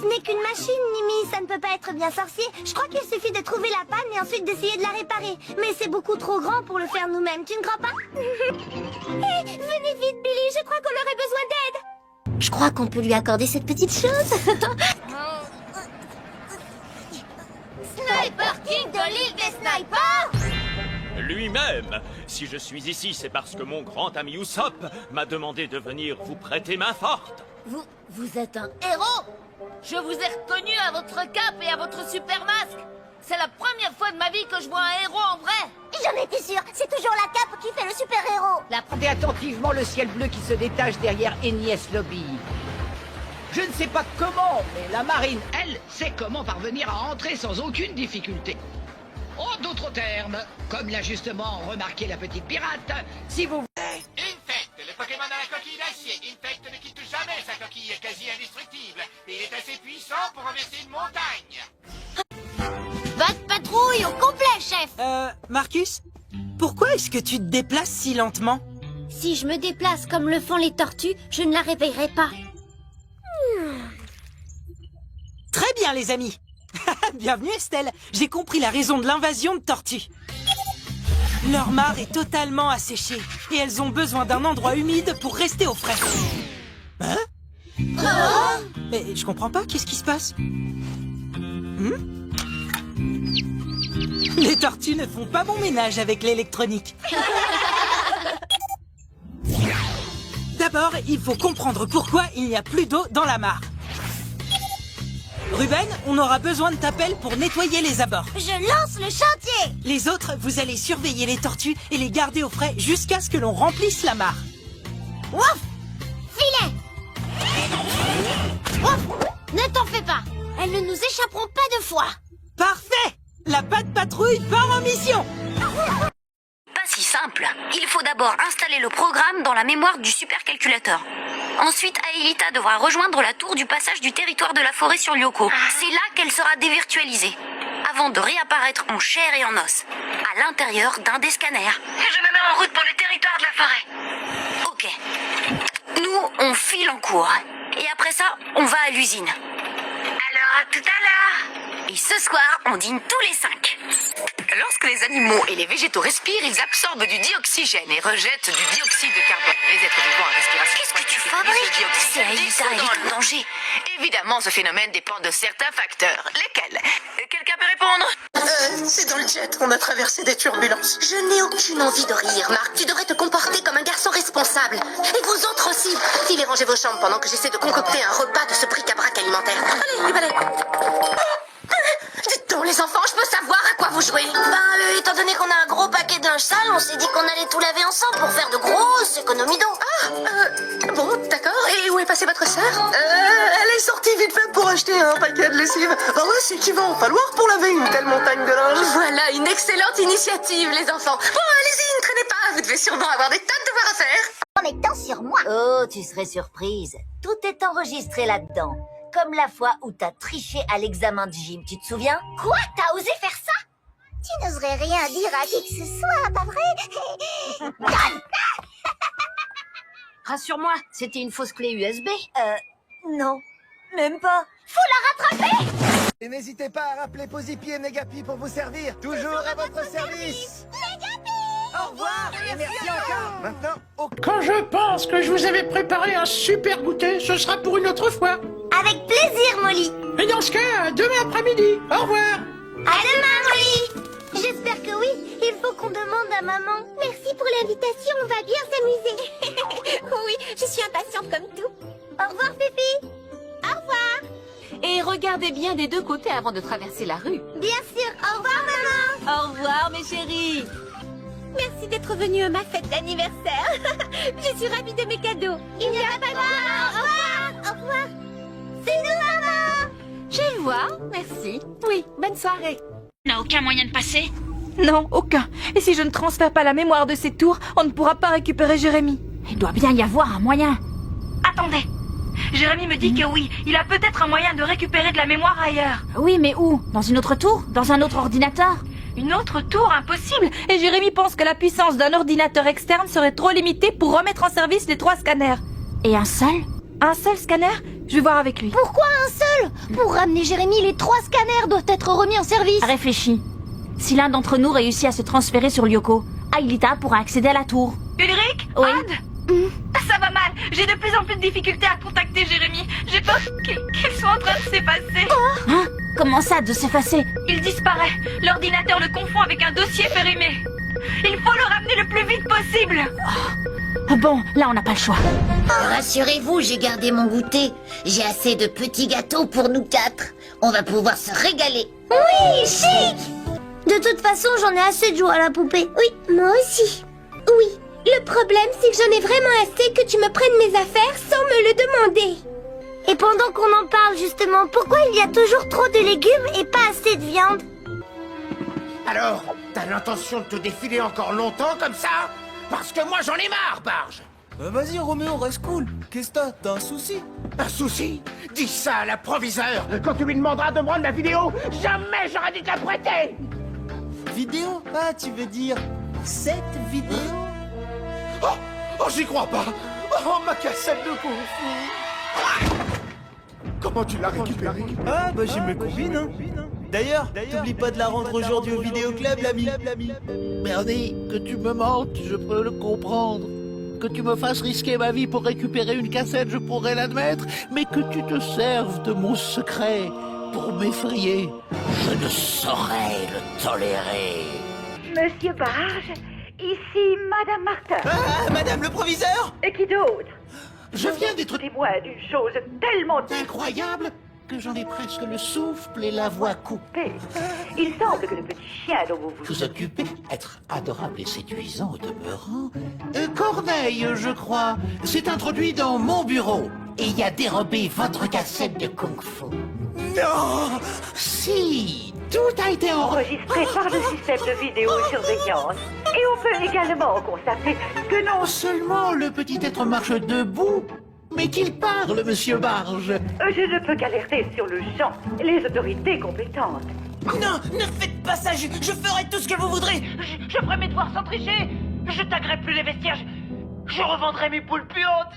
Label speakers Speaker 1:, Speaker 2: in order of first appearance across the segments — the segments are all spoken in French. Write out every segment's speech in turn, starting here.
Speaker 1: Ce n'est qu'une machine, Mimi, ça ne peut pas être bien sorcier. Je crois qu'il suffit de trouver la panne et ensuite d'essayer de la réparer. Mais c'est beaucoup trop grand pour le faire nous-mêmes, tu ne crois pas? Hé, venez vite, Billy, je crois qu'on aurait besoin d'aide. Je crois qu'on peut lui accorder cette petite chose. Sniper King de l'île des snipers!
Speaker 2: Lui-même. Si je suis ici, c'est parce que mon grand ami Usopp m'a demandé de venir vous prêter main forte.
Speaker 1: Vous êtes un héros?
Speaker 3: Je vous ai reconnu à votre cape et à votre super masque. C'est la première fois de ma vie que je vois un héros en vrai.
Speaker 1: J'en étais sûre, c'est toujours la cape qui fait le super-héros.
Speaker 4: Regardez attentivement le ciel bleu qui se détache derrière Enies Lobby. Je ne sais pas comment, mais la marine, elle, sait comment parvenir à entrer sans aucune difficulté. En d'autres termes, comme l'a justement remarqué la petite pirate, si vous...
Speaker 5: Infect, le Pokémon à la coquille d'acier. Infect ne quitte jamais sa coquille, est quasi indestructible. Et il est assez puissant pour renverser une montagne.
Speaker 1: Votre patrouille au complet, chef.
Speaker 6: Marcus, pourquoi est-ce que tu te déplaces si lentement?
Speaker 1: Si je me déplace comme le font les tortues, je ne la réveillerai pas.
Speaker 6: Très bien, les amis. Bienvenue, Estelle. J'ai compris la raison de l'invasion de tortues. Leur mare est totalement asséchée et elles ont besoin d'un endroit humide pour rester au frais. Hein? Mais je comprends pas, qu'est-ce qui se passe? Les tortues ne font pas bon ménage avec l'électronique. D'abord, il faut comprendre pourquoi il n'y a plus d'eau dans la mare. Ruben, on aura besoin de ta pelle pour nettoyer les abords.
Speaker 1: Je lance le chantier.
Speaker 6: Les autres, vous allez surveiller les tortues et les garder au frais jusqu'à ce que l'on remplisse la mare.
Speaker 1: Wouf! Filet! Wouf! Ne t'en fais pas. Elles ne nous échapperont pas de fois.
Speaker 6: Parfait! La patte patrouille part en mission!
Speaker 7: Pas si simple. Il faut d'abord installer le programme dans la mémoire du supercalculateur. Ensuite, Aelita devra rejoindre la tour du passage du territoire de la forêt sur Lyoko. C'est là qu'elle sera dévirtualisée, avant de réapparaître en chair et en os, à l'intérieur d'un des scanners. Je me mets en route pour le territoire de la forêt. Ok. Nous, on file en cours. Et après ça, on va à l'usine. Alors, à tout à l'heure. Et ce soir, on dîne tous les 5.
Speaker 8: Lorsque les animaux et les végétaux respirent, ils absorbent du dioxygène et rejettent du dioxyde de carbone. Les êtres vivants à respiration.
Speaker 7: Qu'est-ce que tu fabriques? C'est Aelita, elle est en danger.
Speaker 8: Évidemment, ce phénomène dépend de certains facteurs. Lesquels? Quelqu'un peut répondre?
Speaker 9: C'est dans le jet, on a traversé des turbulences. Je n'ai aucune envie de rire, Marc. Tu devrais te comporter comme un garçon responsable. Et vous autres aussi. Filez ranger vos chambres pendant que j'essaie de concocter un repas de ce bric-à-brac alimentaire. Allez, les balais. Dites donc, les enfants, je peux savoir à quoi vous jouez? Étant donné qu'on a un gros paquet de linge sale, on s'est dit qu'on allait tout laver ensemble pour faire de grosses économies d'eau. Bon, d'accord. Et où est passée votre sœur? Elle est sortie vite fait pour acheter un paquet de lessive. Bah ouais, c'est qu'il va en falloir pour laver une telle montagne de linge. Voilà, une excellente initiative, les enfants. Bon, allez-y, ne traînez pas. Vous devez sûrement avoir des tas de devoirs à faire.
Speaker 1: En étant sur moi. Oh, tu serais surprise. Tout est enregistré là-dedans. Comme la fois où t'as triché à l'examen de gym, tu te souviens? Quoi? T'as osé faire ça? Tu n'oserais rien dire à qui que ce soit, pas vrai?
Speaker 3: Rassure-moi, c'était une fausse clé USB.
Speaker 1: Non. Même pas. Faut la rattraper!
Speaker 10: Et n'hésitez pas à rappeler Posipi et Negapi pour vous servir. Toujours à votre service. Au revoir et merci encore. Maintenant,
Speaker 11: Quand je pense que je vous avais préparé un super goûter, ce sera pour une autre fois.
Speaker 1: Avec plaisir, Molly.
Speaker 11: Et dans ce cas, demain après-midi. Au revoir.
Speaker 1: À demain, Molly. J'espère que oui. Il faut qu'on demande à maman. Merci pour l'invitation, on va bien s'amuser. Oui, je suis impatiente comme tout. Au revoir, Fifi. Au revoir.
Speaker 3: Et regardez bien des deux côtés avant de traverser la rue.
Speaker 1: Bien sûr. Au revoir, maman.
Speaker 3: Au revoir, mes chéris.
Speaker 1: Merci d'être venu à ma fête d'anniversaire. Je suis ravie de mes cadeaux. Il n'y a pas de mal. Au revoir. Au revoir. C'est nous, maman.
Speaker 3: Je le vois, merci. Oui, bonne soirée.
Speaker 7: On n'a aucun moyen de passer?
Speaker 12: Non, aucun. Et si je ne transfère pas la mémoire de ces tours, on ne pourra pas récupérer Jérémy.
Speaker 7: Il doit bien y avoir un moyen. Attendez. Jérémy me dit que oui, il a peut-être un moyen de récupérer de la mémoire ailleurs.
Speaker 12: Oui, mais où? Dans une autre tour? Dans un autre ordinateur?
Speaker 7: Une autre tour? Impossible.
Speaker 12: Et Jérémy pense que la puissance d'un ordinateur externe serait trop limitée pour remettre en service les 3 scanners.
Speaker 7: Et un seul?
Speaker 12: Un seul scanner? Je vais voir avec lui.
Speaker 1: Pourquoi un seul? Pour ramener Jérémy, les 3 scanners doivent être remis en service.
Speaker 7: Réfléchis. Si l'un d'entre nous réussit à se transférer sur Lyoko, Aelita pourra accéder à la tour.
Speaker 12: Ulrich?
Speaker 7: Oui.
Speaker 12: Anne? Ça va mal. J'ai de plus en plus de difficultés à contacter Jérémy. J'ai peur qu'il soit en train de s'effacer.
Speaker 7: Hein? Comment ça, de s'effacer?
Speaker 12: Il disparaît. L'ordinateur le confond avec un dossier périmé. Il faut le ramener le plus vite possible.
Speaker 7: Bon, là on n'a pas le choix.
Speaker 9: Rassurez-vous, j'ai gardé mon goûter. J'ai assez de petits gâteaux pour nous 4. On va pouvoir se régaler.
Speaker 1: Oui, chic! De toute façon, j'en ai assez de jouer à la poupée. Oui, moi aussi. Oui, le problème, c'est que j'en ai vraiment assez que tu me prennes mes affaires sans me le demander. Et pendant qu'on en parle, justement, pourquoi il y a toujours trop de légumes et pas assez de viande?
Speaker 5: Alors, t'as l'intention de te défiler encore longtemps comme ça? Parce que moi j'en ai marre, Barge.
Speaker 10: Vas-y, Roméo, reste cool. Qu'est-ce que t'as un souci?
Speaker 5: Un souci? Dis ça à l'approviseur quand tu lui demanderas de me rendre la vidéo. Jamais j'aurais dû te la prêter.
Speaker 10: Vidéo? Ah, tu veux dire cette vidéo?
Speaker 5: Oh, j'y crois pas. Oh, ma cassette de Kung-Fu. Comment tu l'as récupérée?
Speaker 10: Ah, bah j'ai mes combines, hein. D'ailleurs, t'oublies pas de la rendre aujourd'hui au vidéoclub, l'ami.
Speaker 13: Bernie, que tu me mentes, je peux le comprendre. Que tu me fasses risquer ma vie pour récupérer une cassette, je pourrais l'admettre. Mais que tu te serves de mon secret pour m'effrayer, je ne saurais le tolérer.
Speaker 14: Monsieur Barge, ici Madame Martin.
Speaker 10: Ah, Madame le proviseur?
Speaker 14: Et qui d'autre?
Speaker 13: Je viens d'être
Speaker 14: témoin d'une chose tellement
Speaker 13: incroyable que j'en ai presque le souffle et la voix coupée.
Speaker 14: Il semble que le petit chien dont vous
Speaker 13: vous occupez, être adorable et séduisant au demeurant, Corneille, je crois, s'est introduit dans mon bureau et y a dérobé votre cassette de Kung-Fu.
Speaker 10: Non!
Speaker 13: Si, tout a été
Speaker 14: enregistré par le système de vidéosurveillance. Et on peut également constater que non
Speaker 13: seulement le petit être marche debout, mais qu'il parle, monsieur Barge.
Speaker 14: Je ne peux qu'alerter sur le champ les autorités compétentes.
Speaker 6: Non, ne faites pas ça, je ferai tout ce que vous voudrez.
Speaker 14: Je ferai mes devoirs sans tricher. Je taguerai plus les vestiaires. Je revendrai mes poules puantes.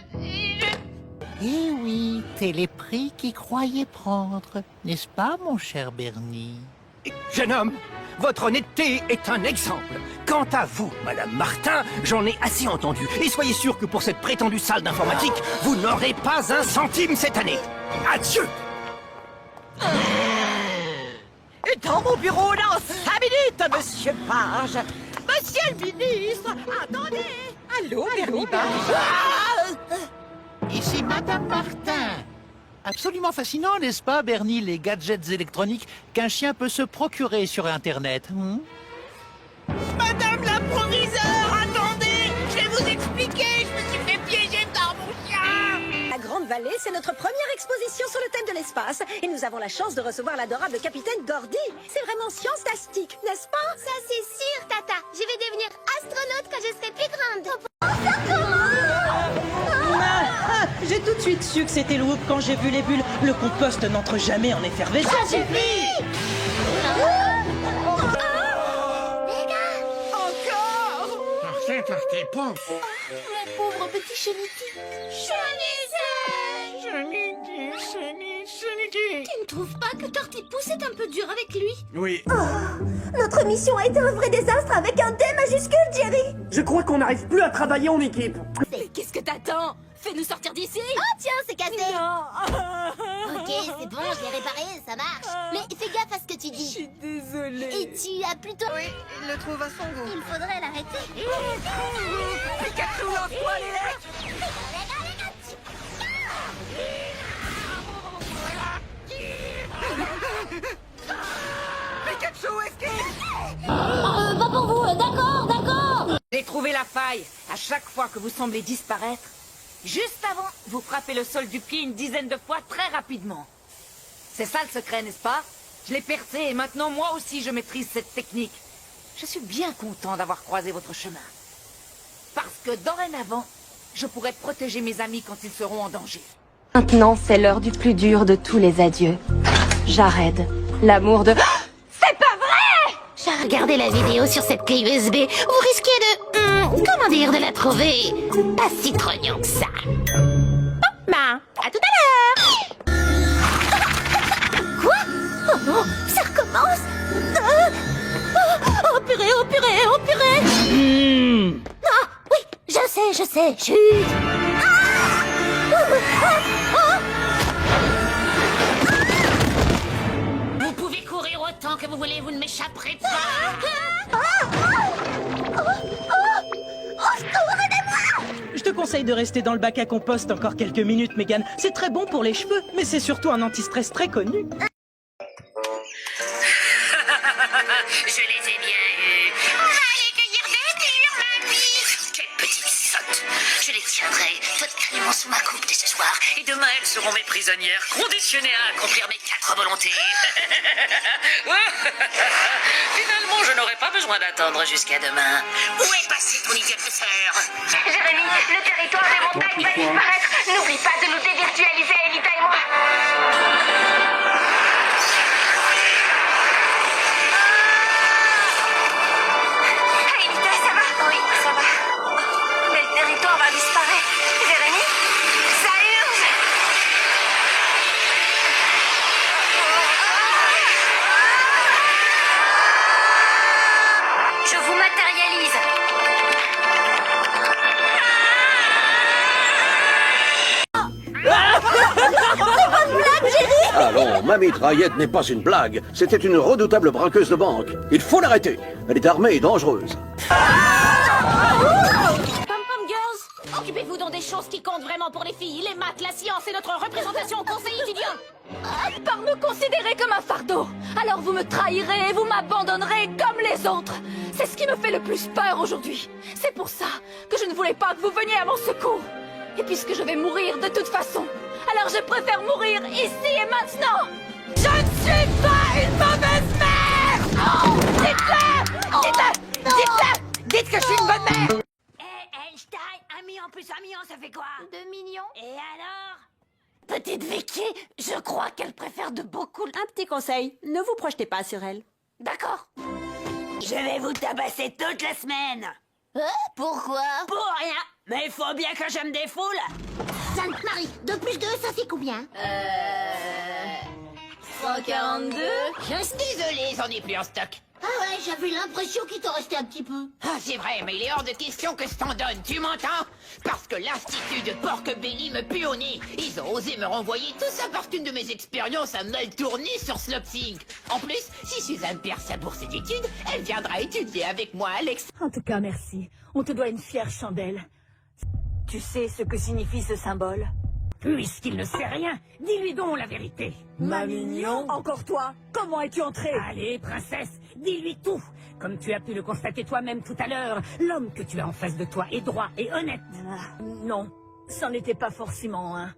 Speaker 13: Eh oui, c'est les prix qu'ils croyaient prendre, n'est-ce pas, mon cher Bernie?
Speaker 5: Jeune homme, votre honnêteté est un exemple. Quant à vous, Madame Martin, j'en ai assez entendu. Et soyez sûr que pour cette prétendue salle d'informatique, vous n'aurez pas un centime cette année. Adieu!
Speaker 4: Dans mon bureau dans 5 minutes, monsieur Barge. Monsieur le ministre, attendez. Allô, Bernie Barge.
Speaker 13: Ici Madame Martin. Absolument fascinant, n'est-ce pas, Bernie, les gadgets électroniques qu'un chien peut se procurer sur Internet.
Speaker 4: Madame la proviseure, attendez. Je vais vous expliquer, je me suis fait piéger par mon chien.
Speaker 15: La Grande Vallée, c'est notre première exposition sur le thème de l'espace. Et nous avons la chance de recevoir l'adorable capitaine Gordy. C'est vraiment science-tastique, n'est-ce pas?
Speaker 1: Ça, c'est sûr, Tata. Je vais devenir astronaute quand je serai plus grande.
Speaker 6: J'ai tout de suite su que c'était le Whoop quand j'ai vu les bulles. Le compost n'entre jamais en effervescence.
Speaker 1: Ça suffit!
Speaker 5: C'est tes poufs.
Speaker 1: Mon pauvre petit cheniki. Cheniki. Tu ne trouves pas que Tortipousse est un peu dur avec lui?
Speaker 10: Oui.
Speaker 15: Notre mission a été un vrai désastre avec un D majuscule, Jerry.
Speaker 10: Je crois qu'on n'arrive plus à travailler en équipe.
Speaker 15: Mais qu'est-ce que t'attends? Fais-nous sortir d'ici.
Speaker 1: Oh tiens, c'est cassé.
Speaker 15: Ok,
Speaker 1: c'est bon, je l'ai réparé, ça marche. Mais fais gaffe à ce que tu dis.
Speaker 15: Je suis désolée.
Speaker 1: Et tu as plutôt...
Speaker 15: Oui, il le trouve à son goût.
Speaker 1: Il faudrait l'arrêter.
Speaker 15: Pikachu, lance-toi, les mecs.
Speaker 4: Pikachu, esquive.
Speaker 1: Pas pour vous, d'accord.
Speaker 4: J'ai trouvé la faille. À chaque fois que vous semblez disparaître, juste avant, vous frappez le sol du pied une dizaine de fois très rapidement. C'est ça le secret, n'est-ce pas? Je l'ai percé et maintenant moi aussi je maîtrise cette technique. Je suis bien content d'avoir croisé votre chemin. Parce que dorénavant, je pourrai protéger mes amis quand ils seront en danger.
Speaker 16: Maintenant, c'est l'heure du plus dur de tous les adieux. Jared, l'amour de...
Speaker 1: C'est pas vrai! Regardez la vidéo sur cette clé USB. Vous risquez de... comment dire, de la trouver pas si trognon que ça.
Speaker 16: À tout à l'heure.
Speaker 1: Hé, chut!
Speaker 3: Vous pouvez courir autant que vous voulez, vous ne m'échapperez pas.
Speaker 6: Je te conseille de rester dans le bac à compost encore quelques minutes, Megan. C'est très bon pour les cheveux, mais c'est surtout un anti-stress très connu.
Speaker 8: Je les ai bien eus. On va aller cueillir des mûres, mamie. Quelle petite sotte. Je les tiendrai totalement sous ma coupe dès ce soir. Et demain, elles seront mes prisonnières, conditionnées à accomplir mes 4 volontés. Finalement, je n'aurai pas besoin d'attendre jusqu'à demain. Où est passée ton idiote de sœur?
Speaker 12: Jérémy, le territoire des montagnes va disparaître. N'oublie pas de nous dévirtualiser, Elita et moi. Elita, ça va? Oui, ça va. Mais le territoire va disparaître. Jérémy, ça urge.
Speaker 7: Je vous matérialise.
Speaker 17: Allons, ma mitraillette n'est pas une blague. C'était une redoutable braqueuse de banque. Il faut l'arrêter. Elle est armée et dangereuse.
Speaker 3: Pom-pom girls, occupez-vous donc des choses qui comptent vraiment pour les filles. Les maths, la science et notre représentation au conseil étudiant.
Speaker 12: Par me considérer comme un fardeau. Alors vous me trahirez et vous m'abandonnerez comme les autres. C'est ce qui me fait le plus peur aujourd'hui. C'est pour ça que je ne voulais pas que vous veniez à mon secours. Et puisque je vais mourir de toute façon, alors je préfère mourir ici et maintenant. Je ne suis pas une mauvaise mère. Oh, dites-le, dites-le, dites-le, dites que je suis une bonne mère.
Speaker 3: Einstein, 1 million plus 1 million, ça fait quoi?
Speaker 1: 2 millions?
Speaker 3: Et alors? Petite Vicky, je crois qu'elle préfère de beaucoup...
Speaker 15: Un petit conseil, ne vous projetez pas sur elle.
Speaker 3: D'accord. Je vais vous tabasser toute la semaine.
Speaker 1: Pourquoi?
Speaker 3: Pour rien. Mais il faut bien que je me défoule.
Speaker 1: Sainte Marie, 2 plus 2, ça fait combien?
Speaker 3: 142.
Speaker 4: Je suis désolé, j'en ai plus en stock.
Speaker 1: Ah ouais, j'avais l'impression qu'il t'en restait un petit peu.
Speaker 4: Ah, c'est vrai, mais il est hors de question que je t'en donne, tu m'entends? Parce que l'institut de Porque Belly me pue au nez. Ils ont osé me renvoyer tout ça parce qu'une de mes expériences a mal tourné sur Slopsing. En plus, si Suzanne perd sa bourse d'études, elle viendra étudier avec moi, Alex.
Speaker 15: En tout cas, merci. On te doit une fière chandelle. Tu sais ce que signifie ce symbole?
Speaker 14: Puisqu'il ne sait rien, dis-lui donc la vérité.
Speaker 15: Ma mignon? Encore toi? Comment es-tu entré?
Speaker 14: Allez, princesse, dis-lui tout. Comme tu as pu le constater toi-même tout à l'heure, l'homme que tu as en face de toi est droit et honnête.
Speaker 15: Non, c'en était pas forcément un.